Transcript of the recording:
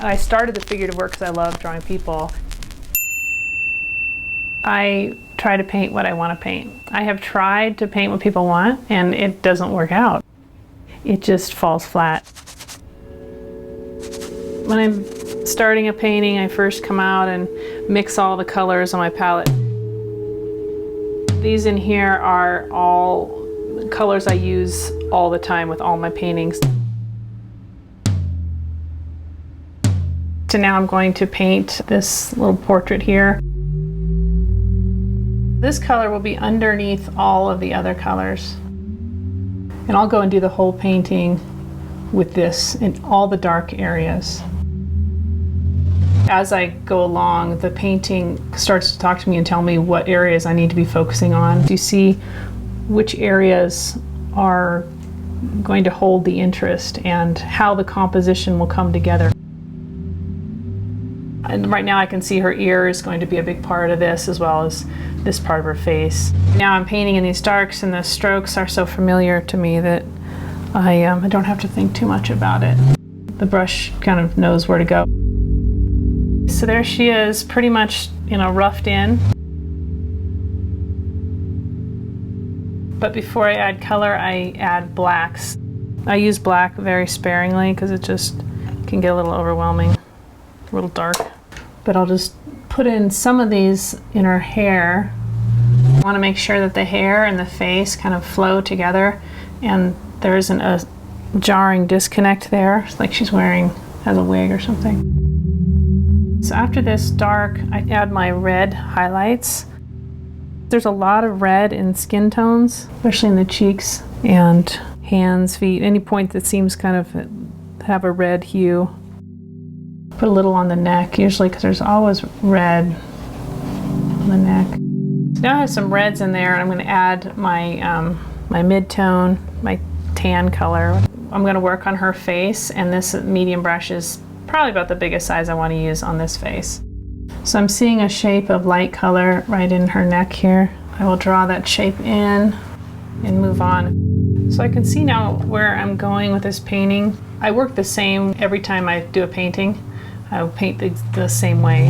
I started the figurative work because I love drawing people. I try to paint what I want to paint. I have tried to paint what people want, and it doesn't work out. It just falls flat. When I'm starting a painting, I first come out and mix all the colors on my palette. These in here are all colors I use all the time with all my paintings. So now I'm going to paint this little portrait here. This color will be underneath all of the other colors. And I'll go and do the whole painting with this in all the dark areas. As I go along, the painting starts to talk to me and tell me what areas I need to be focusing on. You see which areas are going to hold the interest and how the composition will come together. And right now I can see her ear is going to be a big part of this, as well as this part of her face. Now I'm painting in these darks, and the strokes are so familiar to me that I don't have to think too much about it. The brush kind of knows where to go. So there she is, pretty much, roughed in. But before I add color, I add blacks. I use black very sparingly because it just can get a little overwhelming, a little dark. But I'll just put in some of these in her hair. I want to make sure that the hair and the face kind of flow together, and there isn't a jarring disconnect there, it's like she's has a wig or something. So after this dark, I add my red highlights. There's a lot of red in skin tones, especially in the cheeks and hands, feet, any point that seems kind of have a red hue. Put a little on the neck, usually, because there's always red on the neck. So now I have some reds in there, and I'm going to add my my mid-tone, my tan color. I'm going to work on her face, and this medium brush is probably about the biggest size I want to use on this face. So I'm seeing a shape of light color right in her neck here. I will draw that shape in and move on. So I can see now where I'm going with this painting. I work the same every time I do a painting. I paint the same way.